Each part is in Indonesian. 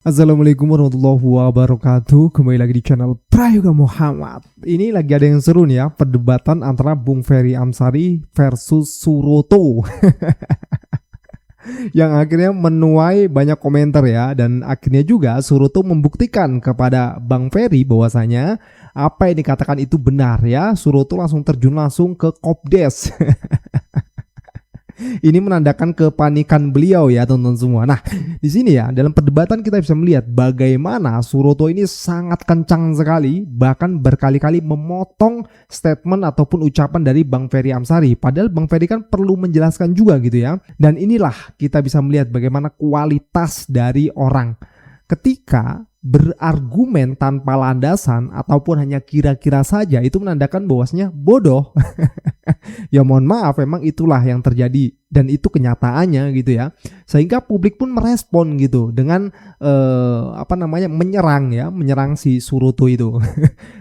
Assalamualaikum warahmatullahi wabarakatuh. Kembali lagi di channel Prayoga Muhammad. Ini lagi ada yang seru nih ya, perdebatan antara Bung Ferry Amsari versus Suroto. Yang akhirnya menuai banyak komentar ya. Dan akhirnya juga Suroto membuktikan kepada Bang Ferry bahwasanya apa yang dikatakan itu benar ya. Suroto langsung terjun langsung ke Kopdes. Ini menandakan kepanikan beliau ya teman-teman semua. Nah, di sini ya dalam perdebatan kita bisa melihat bagaimana Suroto ini sangat kencang sekali, bahkan berkali-kali memotong statement ataupun ucapan dari Bang Ferry Amsari. Padahal Bang Ferry kan perlu menjelaskan juga gitu ya. Dan inilah kita bisa melihat bagaimana kualitas dari orang ketika berargumen tanpa landasan ataupun hanya kira-kira saja, itu menandakan bahwasanya bodoh. Ya mohon maaf, memang itulah yang terjadi dan itu kenyataannya gitu ya. Sehingga publik pun merespon gitu dengan menyerang si Suroto itu.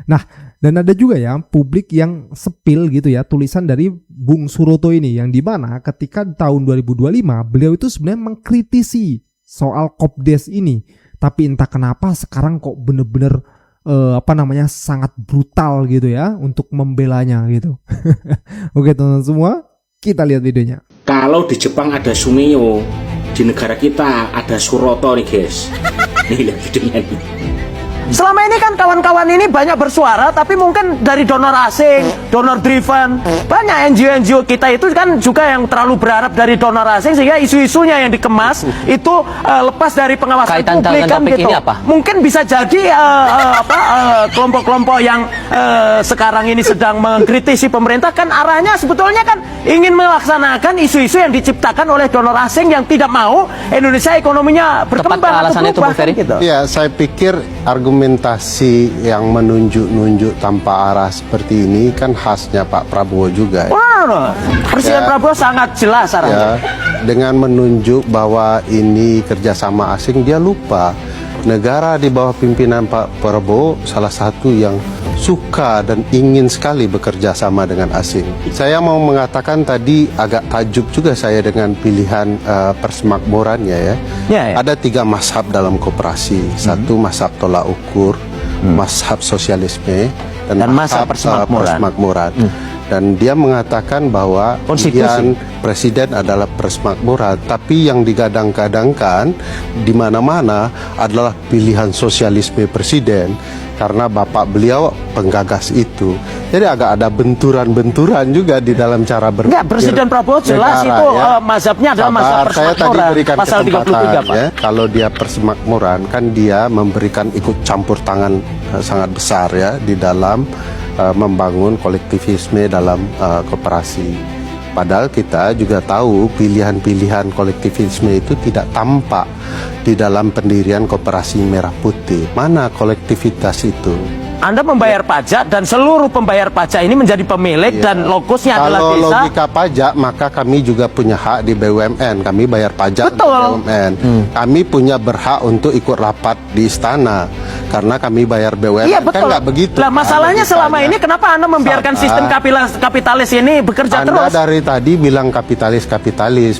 Nah, dan ada juga ya publik yang sepil gitu ya tulisan dari Bung Suroto ini, yang dimana ketika tahun 2025 beliau itu sebenarnya mengkritisi soal Kopdes ini. Tapi entah kenapa sekarang kok bener-bener sangat brutal gitu ya untuk membelanya gitu. Oke teman-teman semua, kita lihat videonya. Kalau di Jepang ada Sumio, di negara kita ada Suroto nih guys. Nih lihat videonya nih. Selama ini kan kawan-kawan ini banyak bersuara, tapi mungkin dari donor asing, donor driven, banyak NGO-NGO kita itu kan juga yang terlalu berharap dari donor asing, sehingga isu-isunya yang dikemas itu lepas dari pengawasan kaitan publik kan topik gitu. ini apa? Mungkin bisa jadi kelompok-kelompok yang sekarang ini sedang mengkritisi pemerintah kan arahnya sebetulnya kan ingin melaksanakan isu-isu yang diciptakan oleh donor asing yang tidak mau Indonesia ekonominya berkembang atau berubah kan, gitu. Ya, saya pikir argumentasi yang menunjuk-nunjuk tanpa arah seperti ini kan khasnya Pak Prabowo juga. Wah, Presiden Prabowo sangat jelas arahnya. Ya, dengan menunjuk bahwa ini kerjasama asing, dia lupa negara di bawah pimpinan Pak Prabowo salah satu yang suka dan ingin sekali bekerja sama dengan asing. Saya mau mengatakan tadi agak takjub juga saya dengan pilihan persemakmurannya ya. Ada 3 mazhab dalam koperasi. Satu mazhab tolak ukur, mazhab sosialisme, dan mazhab persemakmuran. Dan dia mengatakan bahwa pilihan presiden adalah persemakmuran, tapi yang digadang-gadangkan di mana-mana adalah pilihan sosialisme presiden, karena bapak beliau penggagas itu. Jadi agak ada benturan-benturan juga di dalam cara berpikir. Enggak, Presiden Prabowo jelas negara, itu ya. Mazhabnya adalah mazhab persemakmuran. Saya tadi berikan pasal 33, Pak. Ya, kalau dia persemakmuran kan dia memberikan ikut campur tangan sangat besar ya di dalam membangun kolektivisme dalam koperasi. Padahal kita juga tahu pilihan-pilihan kolektivisme itu tidak tampak di dalam pendirian koperasi Merah Putih. Mana kolektivitas itu? Anda membayar pajak dan seluruh pembayar pajak ini menjadi pemilik dan logosnya adalah desa. Kalau logika pajak, maka kami juga punya hak di BUMN. Kami bayar pajak di BUMN. Kami punya berhak untuk ikut rapat di istana karena kami bayar BUMN. Iya, betul. Kan nggak begitu. Lah masalahnya selama ini kenapa Anda membiarkan sistem kapitalis ini bekerja terus? Anda dari tadi bilang kapitalis.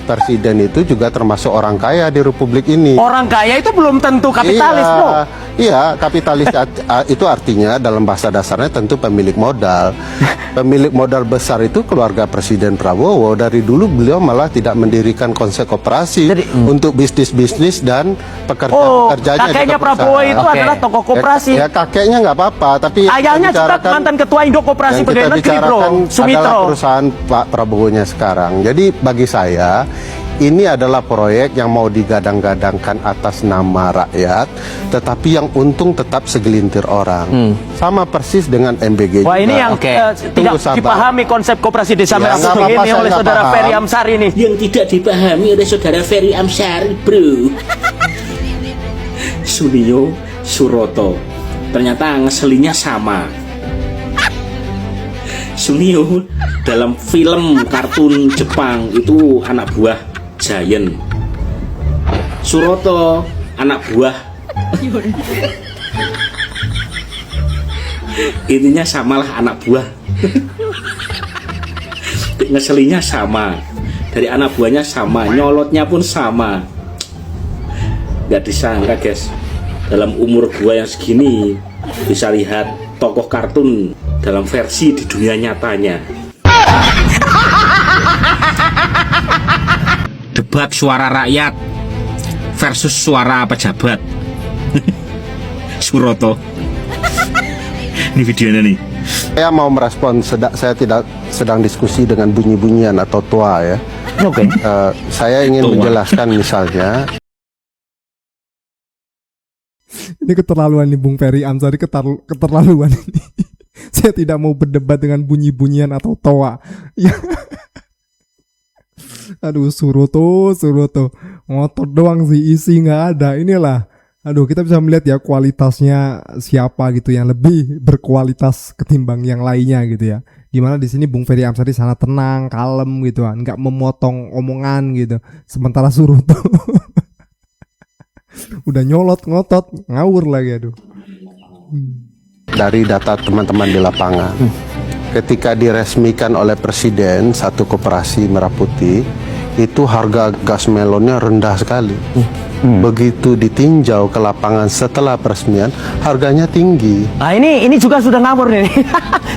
Presiden itu juga termasuk orang kaya di Republik ini. Orang kaya itu belum tentu kapitalis, bro. Iya, kapitalis itu artinya dalam bahasa dasarnya tentu pemilik modal. Pemilik modal besar itu keluarga Presiden Prabowo. Dari dulu beliau malah tidak mendirikan konsep koperasi untuk bisnis-bisnis dan pekerja-pekerjanya. Kakeknya Prabowo itu adalah tokoh koperasi. Ya kakeknya nggak apa-apa, tapi ayahnya juga mantan ketua Indo Koperasi Pegawai Negeri, bro. Sumitro. Adalah perusahaan Pak Prabowo-nya sekarang. Jadi bagi saya ini adalah proyek yang mau digadang-gadangkan atas nama rakyat, tetapi yang untung tetap segelintir orang. Sama persis dengan MBG. Wah, ini yang tidak dipahami konsep koperasi desa Merah Putih ini oleh saudara Ferry Amsari ini. Yang tidak dipahami oleh saudara Ferry Amsari, bro. Sunio, Suroto, ternyata ngeselinnya sama. Sunio dalam film kartun Jepang itu anak buah Giant. Suroto anak buah. Intinya samalah anak buah. Ngeselinya sama. Dari anak buahnya sama, nyolotnya pun sama. Gak disangka guys, dalam umur gua yang segini bisa lihat tokoh kartun dalam versi di dunia nyatanya. Debat suara rakyat versus suara pejabat. Suroto. Ini videonya nih. Saya mau merespon, saya tidak sedang diskusi dengan bunyi-bunyian atau tua ya. Oke. Saya ingin Tua. menjelaskan misalnya. Ini keterlaluan nih Bung Ferry Amsari, keterlaluan ini. Saya tidak mau berdebat dengan bunyi-bunyian atau toa. Ya. Aduh, Suroto, ngotot doang sih, isi nggak ada. Inilah, aduh, kita bisa melihat ya kualitasnya siapa gitu yang lebih berkualitas ketimbang yang lainnya gitu ya. Gimana di sini Bung Ferry Amsari sangat tenang, kalem gitu kan, nggak memotong omongan gitu. Sementara Suroto udah nyolot, ngotot, ngawur lagi, aduh. Dari data teman-teman di lapangan, ketika diresmikan oleh Presiden satu koperasi Merah Putih, itu harga gas melonnya rendah sekali. Begitu ditinjau ke lapangan setelah peresmian, harganya tinggi. Nah ini juga sudah ngawur nih.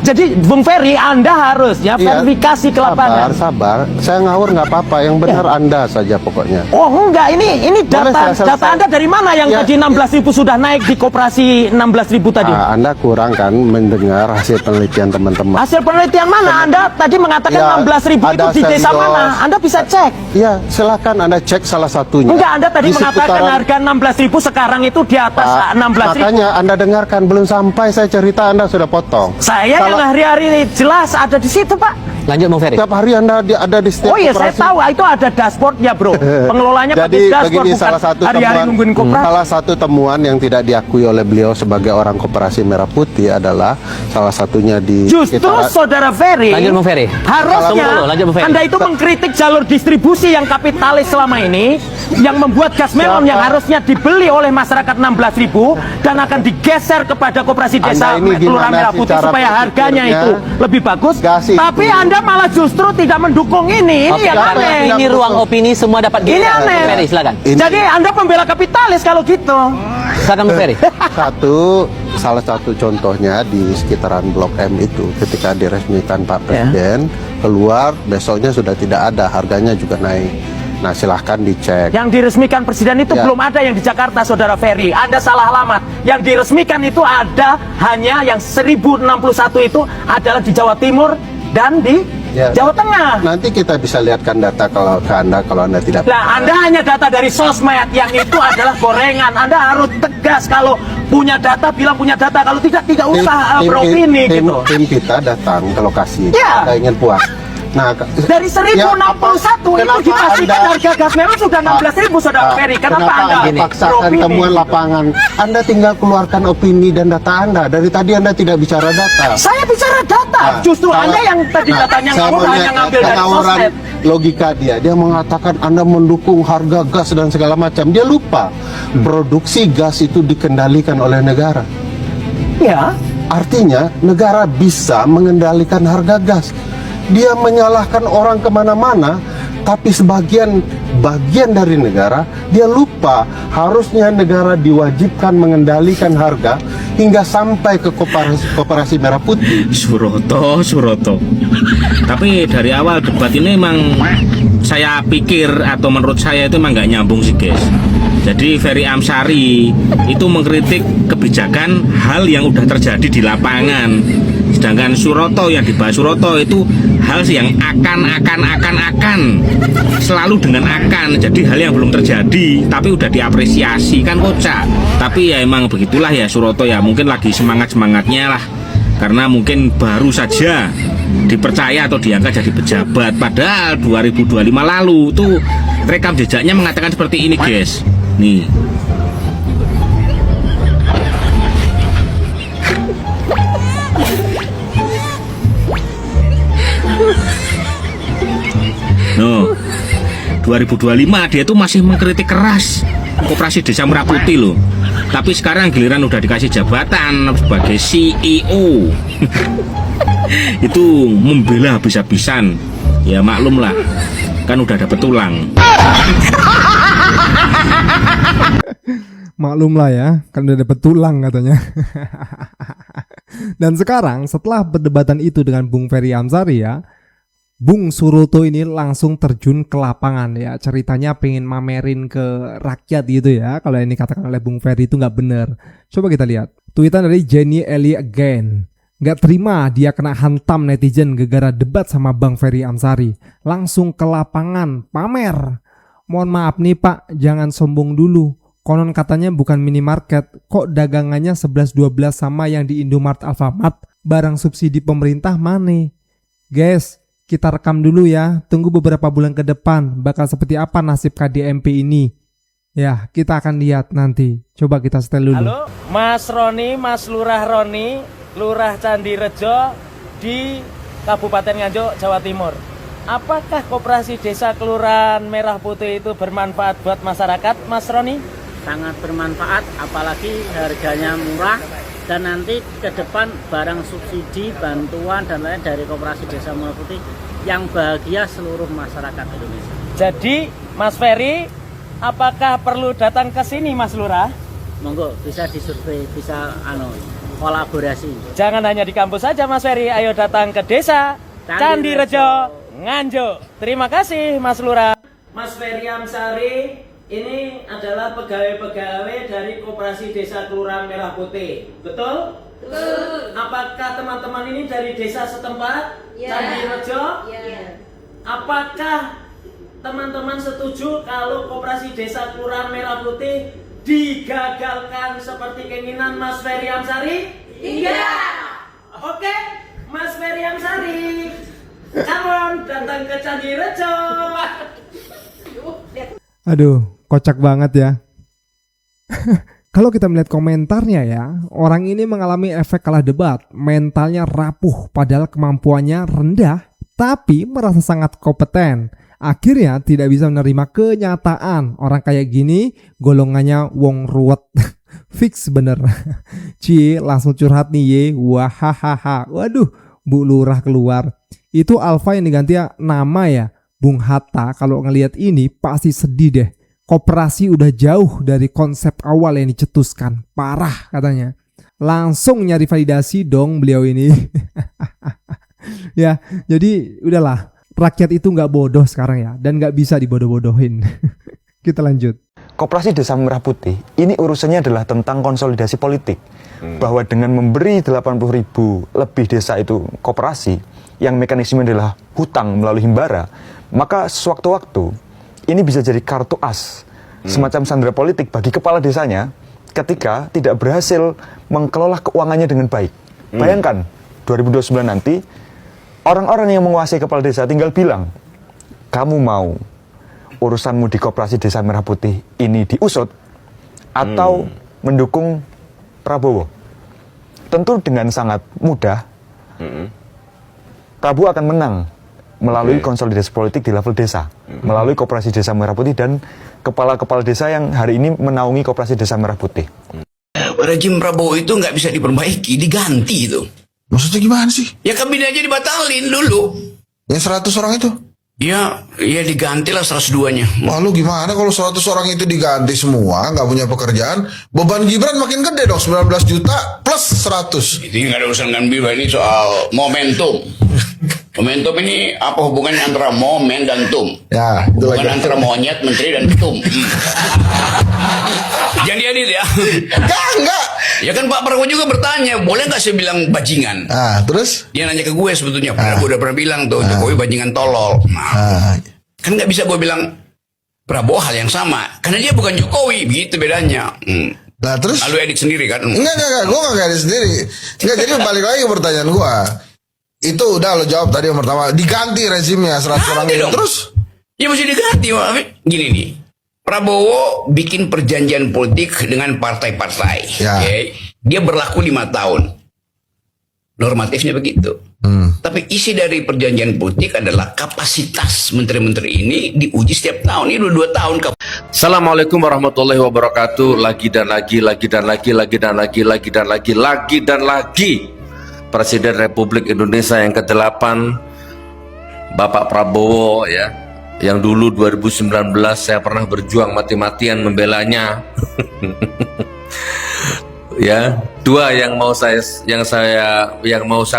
Jadi Bung Ferry, Anda harus ya verifikasi ke lapangan. Sabar. Saya ngawur nggak apa-apa, yang benar Anda saja pokoknya. Oh enggak, ini Boleh data saya selesai? data Anda dari mana yang Ya. tadi 16.000 sudah naik di koperasi 16.000 tadi? Anda kurang kan mendengar hasil penelitian teman-teman. Hasil penelitian mana? Anda tadi mengatakan Ya, 16.000 itu ada di desa sendos. mana? Anda bisa cek. Ya, silakan Anda cek salah satunya. Enggak, Anda tadi Di mengatakan seputaran- harga 16.000 sekarang itu di atas Pak, 16.000. makanya Anda dengarkan, belum sampai saya cerita Anda sudah potong. Saya Kalau- yang hari-hari jelas ada di situ, Pak. Lanjut Bung Ferry. Setiap hari Anda ada di setiap Oh iya, saya koperasi. tahu itu ada dashboardnya, bro. Pengelolanya pakai Jadi dashboard, begini, bukan salah satu hari-hari temuan, nungguin koperasi. salah satu temuan yang tidak diakui oleh beliau sebagai orang koperasi Merah Putih adalah salah satunya di Justru Saudara Ferry, Lanjut Bung Ferry. harusnya Tunggu dulu, lanjut Bung Ferry. Anda itu mengkritik jalur distribusi yang kapitalis selama ini, yang membuat gas melon yang harusnya dibeli oleh masyarakat 16.000 dan akan digeser kepada koperasi desa Anda ini Kelurahan gimana Merah sih Putih cara supaya harganya berpikirnya? itu lebih bagus. Gas itu- Tapi Anda malah justru tidak mendukung ini. Ini yang Tidak, aneh. tidak. Ini ruang opini semua dapat Ini geser. aneh. Bung Ferry, silakan. Ini- Jadi Anda pembela kapitalis kalau gitu. Silakan Bung Ferry. Salah satu contohnya di sekitaran Blok M itu ketika diresmikan Pak Ya. Presiden keluar, besoknya sudah tidak ada, harganya juga naik. Nah, silahkan dicek. Yang diresmikan Presiden itu Ya. belum ada yang di Jakarta, Saudara Ferry. Anda salah alamat. Yang diresmikan itu ada hanya yang 1061 itu adalah di Jawa Timur dan di Ya. Jawa Tengah. Nanti kita bisa lihatkan data kalau Anda tidak. Nah, Anda hanya data dari sosmed, yang itu adalah gorengan. Anda harus tegas kalau punya data, bilang punya data. Kalau tidak usah beropini tim, gitu. tim kita datang ke lokasi. Ya. Kita ingin puas. Nah, Dari 1061 itu dipastikan harga gas melon sudah 16.000, Saudara Ferry. Kenapa Anda paksakan beropini? temuan lapangan? Anda tinggal keluarkan opini dan data Anda. Dari tadi Anda tidak bicara data. Saya bicara data. Justru Kalau- Anda yang tadi datanya saya ngawur hanya melihat ngambil dari pengawaran sosmed. logika dia mengatakan Anda mendukung harga gas dan segala macam. Dia lupa produksi gas itu dikendalikan oleh negara. Ya. Artinya negara bisa mengendalikan harga gas. Dia menyalahkan orang kemana-mana, tapi bagian dari negara dia lupa harusnya negara diwajibkan mengendalikan harga hingga sampai ke koperasi Merah Putih. Suroto. Tapi dari awal debat ini emang saya pikir atau menurut saya itu emang nggak nyambung sih guys. Jadi Ferry Amsari itu mengkritik kebijakan hal yang udah terjadi di lapangan. Sedangkan Suroto, yang dibahas Suroto itu hal yang akan selalu dengan akan. Jadi hal yang belum terjadi tapi udah diapresiasi, kan kocak. Tapi ya emang begitulah ya Suroto ya, mungkin lagi semangatnya lah, karena mungkin baru saja dipercaya atau diangkat jadi pejabat. Padahal 2025 lalu tuh rekam jejaknya mengatakan seperti ini guys. Nih. No, 2025 dia tuh masih mengkritik keras Koperasi Desa Merah Putih loh. Tapi sekarang giliran udah dikasih jabatan sebagai CEO. Itu membela habis-habisan. Ya maklum lah, kan udah dapet tulang. Maklum lah ya, kan udah dapet tulang katanya. Dan sekarang setelah perdebatan itu dengan Bung Ferry Amsari ya, Bung Suroto ini langsung terjun ke lapangan ya. Ceritanya pengen mamerin ke rakyat gitu ya. Kalau ini katakan oleh Bung Ferry itu nggak bener. Coba kita lihat. Tweetan dari Jenny Eli again. Nggak terima dia kena hantam netizen gegara debat sama Bang Ferry Amsari. Langsung ke lapangan, pamer. Mohon maaf nih Pak, jangan sombong dulu. Konon katanya bukan minimarket, kok dagangannya 11-12 sama yang di Indomart Alfamart, barang subsidi pemerintah mana? Guys, kita rekam dulu ya, tunggu beberapa bulan ke depan, bakal seperti apa nasib KDMP ini. Ya, kita akan lihat nanti, coba kita setel dulu. Halo, Mas Roni, Mas Lurah Roni, Lurah Candirejo di Kabupaten Nganjuk, Jawa Timur. Apakah koperasi desa kelurahan Merah Putih itu bermanfaat buat masyarakat, Mas Roni? Sangat bermanfaat, apalagi harganya murah, dan nanti ke depan barang subsidi, bantuan dan lain dari koperasi desa Merah Putih yang bahagia seluruh masyarakat Indonesia. Jadi Mas Ferry, apakah perlu datang ke sini Mas Lurah? Monggo bisa disurvei, bisa kolaborasi. Jangan hanya di kampus saja Mas Ferry, ayo datang ke desa Candirejo, Nganjuk. Terima kasih Mas Lurah. Mas Ferry Amsari ini adalah pegawai-pegawai dari Koperasi Desa Kelurahan Merah Putih, betul? Betul. Apakah teman-teman ini dari desa setempat, Candirejo? Iya. Apakah teman-teman setuju kalau Koperasi Desa Kelurahan Merah Putih digagalkan seperti keinginan Mas Ferry Amsari? Iya. Oke, Mas Ferry Amsari, come on, datang ke Candirejo. Aduh, kocak banget ya. Kalau kita melihat komentarnya ya, orang ini mengalami efek kalah debat, mentalnya rapuh padahal kemampuannya rendah, tapi merasa sangat kompeten. Akhirnya tidak bisa menerima kenyataan orang kayak gini, golongannya wong ruwet. Fix bener. Cie langsung curhat nih ye, wahahaha. Waduh, Bu Lurah keluar. Itu Alfa yang diganti nama ya. Bung Hatta kalau ngelihat ini pasti sedih deh. Koperasi udah jauh dari konsep awal yang dicetuskan. Parah katanya. Langsung nyari validasi dong beliau ini. Ya, jadi udahlah. Rakyat itu nggak bodoh sekarang ya. Dan nggak bisa dibodoh-bodohin. Kita lanjut. Koperasi Desa Merah Putih ini urusannya adalah tentang konsolidasi politik. Bahwa dengan memberi 80.000 lebih desa itu koperasi, yang mekanisme adalah hutang melalui himbara, maka sewaktu-waktu ini bisa jadi kartu as, semacam sandera politik bagi kepala desanya ketika tidak berhasil mengelola keuangannya dengan baik. Bayangkan 2029 nanti orang-orang yang menguasai kepala desa tinggal bilang, kamu mau urusanmu di Koperasi Desa Merah Putih ini diusut atau mendukung Prabowo. Tentu dengan sangat mudah Prabowo akan menang melalui konsolidasi politik di level desa, melalui Koperasi Desa Merah Putih dan kepala-kepala desa yang hari ini menaungi Koperasi Desa Merah Putih. Rejim Prabowo itu nggak bisa diperbaiki, diganti itu. Maksudnya gimana sih? Ya kabinetnya dibatalin dulu. Yang 100 orang itu? Ya digantilah 102-nya. Wah, lu gimana kalau 100 orang itu diganti semua, nggak punya pekerjaan, beban Gibran makin gede dong, 19 juta plus 100. Itu nggak ada urusan dengan Gibran, ini soal momentum. Momentum ini apa hubungannya antara momen dan tum? Ya, itu bukan lagi. antara monyet, menteri dan tum. Jangan diedit ya. Enggak. Ya kan Pak Prabowo juga bertanya, boleh nggak saya bilang bajingan? Ah, terus? Dia nanya ke gue sebetulnya, padahal gue udah pernah bilang tuh, Jokowi bajingan tolol. Nah, kan nggak bisa gue bilang Prabowo hal yang sama, karena dia bukan Jokowi, begitu bedanya. Nah, terus? Lalu edit sendiri kan? Enggak, gue nggak edit sendiri. Enggak, jadi balik lagi ke pertanyaan gue. Itu udah lo jawab tadi yang pertama, diganti rezimnya 100 orang itu. Terus? Ya mesti diganti, Pak. Gini nih, Prabowo bikin perjanjian politik dengan partai-partai. Ya. Okay? Dia berlaku 5 tahun. Normatifnya begitu. Tapi isi dari perjanjian politik adalah kapasitas menteri-menteri ini diuji setiap tahun. Ini udah 2 tahun. Assalamualaikum warahmatullahi wabarakatuh. Lagi dan lagi Presiden Republik Indonesia yang ke-8 Bapak Prabowo ya, yang dulu 2019 saya pernah berjuang mati-matian membelanya. Ya, dua yang mau saya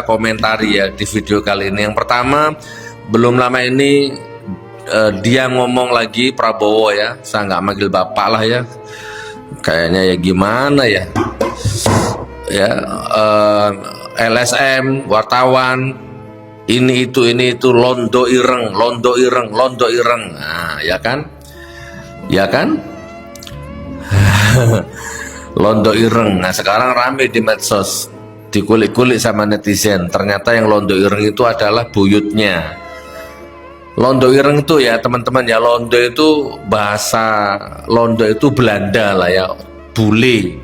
komentari ya di video kali ini. Yang pertama, belum lama ini dia ngomong lagi Prabowo ya, saya nggak manggil bapak lah ya, kayaknya ya gimana ya, LSM, wartawan, ini itu londo ireng, nah ya kan, londo ireng. Nah sekarang rame di medsos, dikulik-kulik sama netizen, ternyata yang londo ireng itu adalah buyutnya. Londo ireng itu ya teman-teman ya, londo itu bahasa Londo itu Belanda lah ya, bule.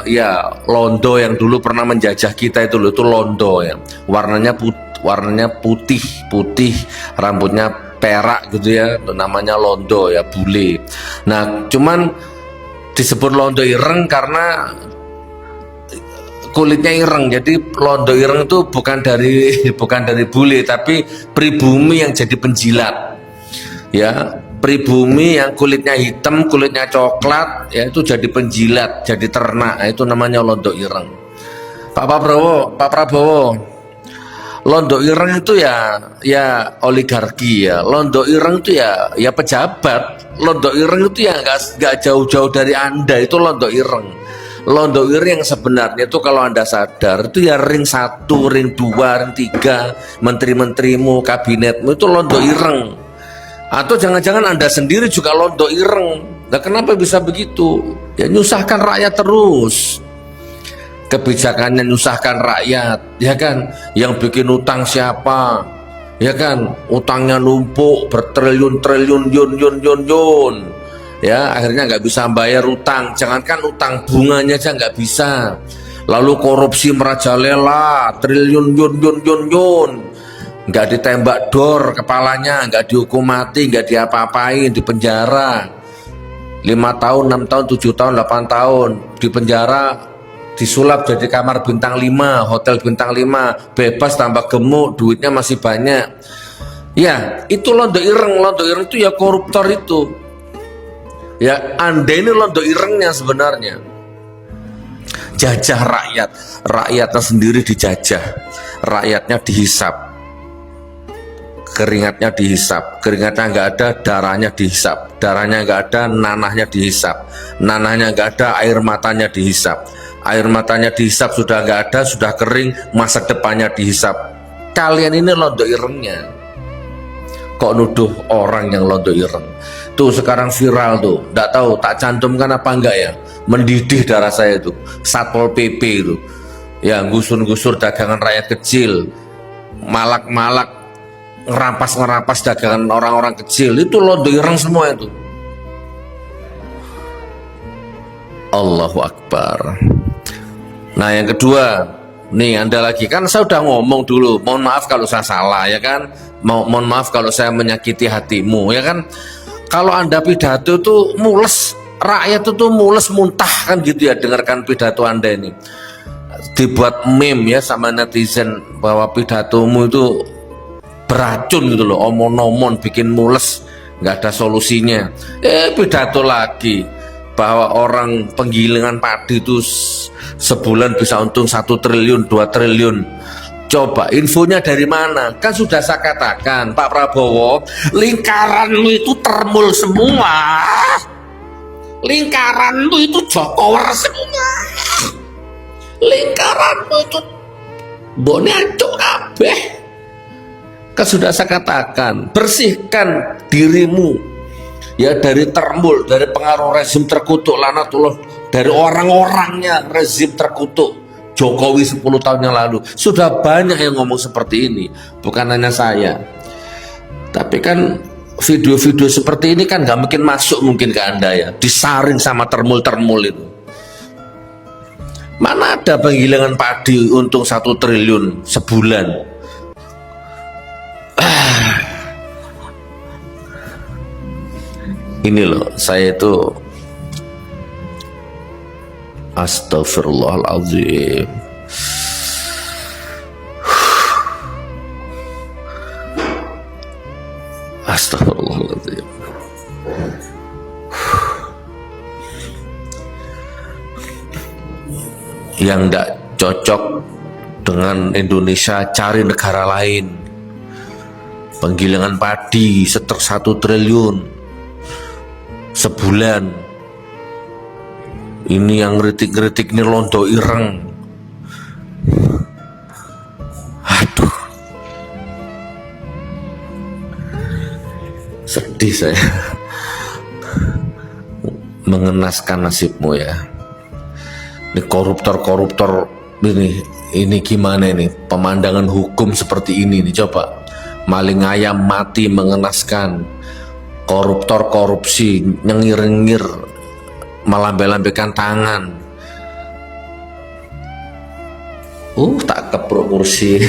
Ya londo yang dulu pernah menjajah kita itu londo ya, warnanya putih, rambutnya perak gitu ya, namanya londo ya, bule. Nah cuman disebut londo ireng karena kulitnya ireng, jadi londo ireng itu bukan dari bule, tapi pribumi yang jadi penjilat ya, pribumi yang kulitnya hitam, kulitnya coklat ya, itu jadi penjilat, jadi ternak, itu namanya londo ireng. Pak Prabowo, londo ireng itu ya oligarki ya, londo ireng itu ya pejabat, londo ireng itu ya nggak jauh-jauh dari Anda, itu londo ireng. Londo ireng yang sebenarnya itu kalau Anda sadar itu ya ring 1, ring 2, ring 3, menteri-menterimu, kabinetmu itu londo ireng. Atau jangan-jangan Anda sendiri juga londo ireng. Nah kenapa bisa begitu? Ya nyusahkan rakyat terus. Kebijakannya nyusahkan rakyat, ya kan? Yang bikin utang siapa? Ya kan? Utangnya numpuk bertriliun-triliun yun. Ya akhirnya nggak bisa bayar utang, jangankan utang bunganya aja nggak bisa, lalu korupsi merajalela triliun yun, nggak ditembak dor kepalanya, nggak dihukum mati, nggak diapa-apain, di penjara 5 tahun, 6 tahun, 7 tahun, 8 tahun di penjara, disulap jadi kamar bintang 5, hotel bintang 5, bebas tambah gemuk, duitnya masih banyak. Ya itu londo ireng itu ya koruptor itu. Ya Anda ini londo irengnya sebenarnya, jajah rakyatnya sendiri dijajah, rakyatnya dihisap, keringatnya dihisap, keringatnya nggak ada, darahnya dihisap, darahnya nggak ada, nanahnya dihisap, nanahnya nggak ada, air matanya dihisap, air matanya dihisap, sudah nggak ada, sudah kering, masa depannya dihisap. Kalian ini londo irengnya, kok nuduh orang yang londo ireng? Tuh sekarang viral tuh, nggak tahu tak cantumkan apa enggak ya, mendidih darah saya itu, Satpol PP itu, ya gusur-gusur dagangan rakyat kecil, malak-malak, ngerampas dagangan orang-orang kecil, itu londo ireng semua itu. Allahu Akbar. Nah yang kedua, nih Anda lagi, kan saya udah ngomong dulu, mohon maaf kalau saya salah ya kan, mohon maaf kalau saya menyakiti hatimu ya kan. Kalau Anda pidato itu mules, rakyat itu mules muntah kan gitu ya, dengarkan pidato Anda ini. Dibuat meme ya sama netizen bahwa pidatomu itu beracun gitu loh, omon-omon bikin mules, nggak ada solusinya. Pidato lagi bahwa orang penggilingan padi itu sebulan bisa untung 1 triliun, 2 triliun. Coba infonya dari mana? Kan sudah saya katakan Pak Prabowo, lingkaranmu itu termul semua, lingkaranmu itu Jokower semua, lingkaranmu itu bonecok kabeh. Kan sudah saya katakan, bersihkan dirimu ya dari termul, dari pengaruh rezim terkutuk laknatullah, dari orang-orangnya rezim terkutuk Jokowi 10 tahun yang lalu. Sudah banyak yang ngomong seperti ini, bukan hanya saya. Tapi kan video-video seperti ini kan nggak mungkin masuk mungkin ke Anda ya, disaring sama termul-termul itu. Mana ada penggilingan padi untung 1 triliun sebulan? Ini loh, saya itu astagfirullahaladzim. yang tidak cocok dengan Indonesia, cari negara lain. Penggilingan padi 1 triliun sebulan. Ini yang ngeritik-ngeritik ini londo ireng. Aduh, sedih saya mengenaskan nasibmu ya. Ini koruptor ini gimana ini pemandangan hukum seperti ini nih, coba. Maling ayam mati mengenaskan, koruptor korupsi nyengir-nyengir melambai-lambaikan tangan. Tak keprok kursi.